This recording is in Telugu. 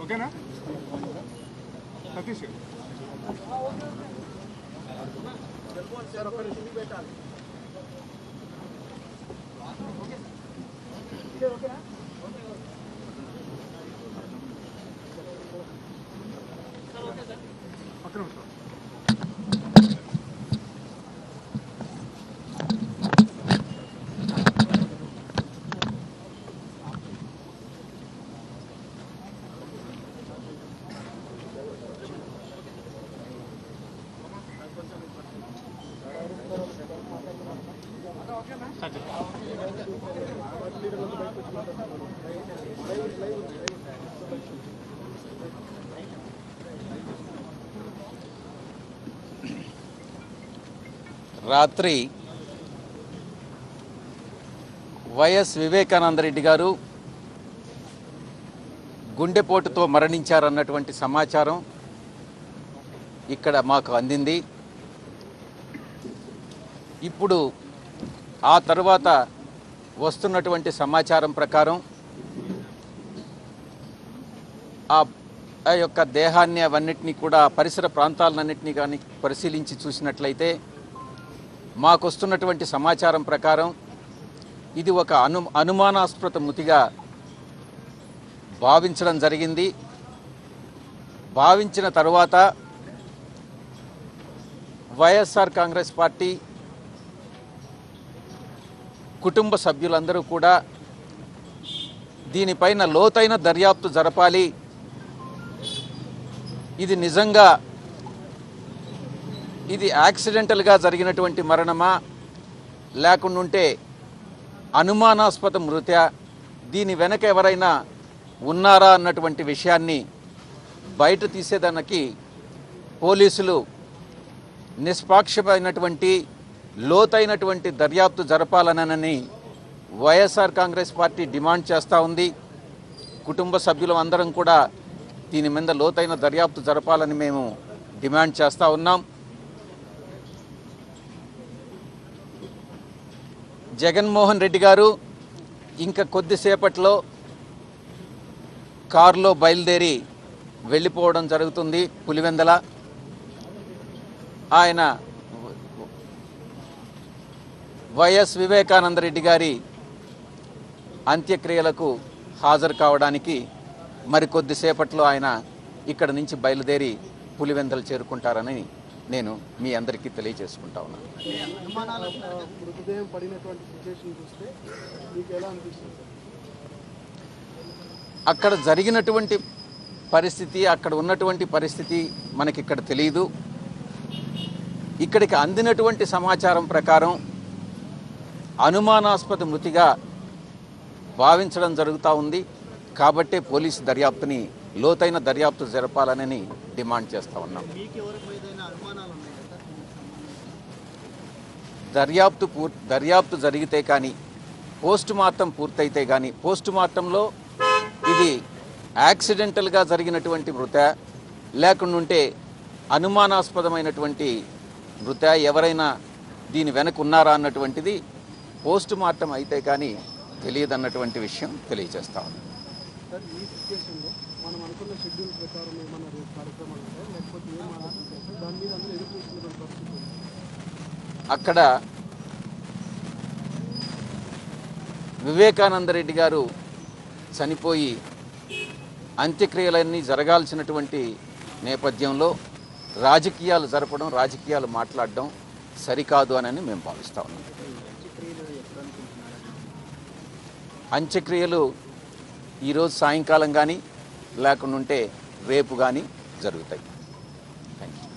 ఓకేనా సతీష్ సార్ ఒక్క నిమిషం పెట్టాలి ఓకేనా ఒక్క నిమిషం రాత్రి వైఎస్ వివేకానంద రెడ్డి గారు గుండెపోటుతో మరణించారన్నటువంటి సమాచారం ఇక్కడ మాకు అందింది. ఇప్పుడు ఆ తర్వాత వస్తున్నటువంటి సమాచారం ప్రకారం ఆ యొక్క దేహాన్ని అవన్నిటినీ కూడా పరిసర ప్రాంతాలన్నింటినీ కానీ పరిశీలించి చూసినట్లయితే మాకు వస్తున్నటువంటి సమాచారం ప్రకారం ఇది ఒక అనుమానాస్పద మృతిగా భావించడం జరిగింది. భావించిన తరువాత వైఎస్ఆర్ కాంగ్రెస్ పార్టీ కుటుంబ సభ్యులందరూ కూడా దీనిపైన లోతైన దర్యాప్తు జరపాలి, ఇది నిజంగా ఇది యాక్సిడెంటల్గా జరిగినటువంటి మరణమా లేకుంటే అనుమానాస్పద మృత్యా, దీని వెనక ఎవరైనా ఉన్నారా అన్నటువంటి విషయాన్ని బయట తీసేదానికి పోలీసులు నిష్పాక్షమైనటువంటి లోతైనటువంటి దర్యాప్తు జరపాలనని వైఎస్ఆర్ కాంగ్రెస్ పార్టీ డిమాండ్ చేస్తూ ఉంది. కుటుంబ సభ్యులం అందరం కూడా దీని మీద లోతైన దర్యాప్తు జరపాలని మేము డిమాండ్ చేస్తూ ఉన్నాం. జగన్మోహన్ రెడ్డి గారు ఇంకా కొద్దిసేపట్లో కారులో బయలుదేరి వెళ్ళిపోవడం జరుగుతుంది పులివెందల. ఆయన వైఎస్ వివేకానంద రెడ్డి గారి అంత్యక్రియలకు హాజరు కావడానికి మరికొద్దిసేపట్లో ఆయన ఇక్కడ నుంచి బయలుదేరి పులివెందలు చేరుకుంటారని నేను మీ అందరికీ తెలియజేసుకుంటా ఉన్నాను. అక్కడ జరిగినటువంటి పరిస్థితి, అక్కడ ఉన్నటువంటి పరిస్థితి మనకి ఇక్కడ తెలియదు. ఇక్కడికి అందినటువంటి సమాచారం ప్రకారం అనుమానాస్పద మృతిగా భావించడం జరుగుతూ ఉంది. కాబట్టే పోలీసు దర్యాప్తుని లోతైన దర్యాప్తు జరపాలని డిమాండ్ చేస్తూ ఉన్నాం. దర్యాప్తు జరిగితే కానీ, పోస్ట్ మార్టం పూర్తయితే కానీ, పోస్ట్ మార్టంలో ఇది యాక్సిడెంటల్గా జరిగినటువంటి మృత లేకుంటే అనుమానాస్పదమైనటువంటి మృత, ఎవరైనా దీని వెనక ఉన్నారా అన్నటువంటిది పోస్ట్ మార్టం అయితే కానీ తెలియదన్నటువంటి విషయం తెలియజేస్తా ఉన్నాం. అక్కడ వివేకానంద రెడ్డి గారు చనిపోయి అంత్యక్రియలన్నీ జరగాల్సినటువంటి నేపథ్యంలో రాజకీయాలు జరపడం, రాజకీయాలు మాట్లాడడం సరికాదు అని మేము భావిస్తా ఉన్నాం. అంత్యక్రియలు ఈరోజు సాయంకాలం కానీ లేకుంటే రేపు కానీ జరుగుతాయి. Thank you.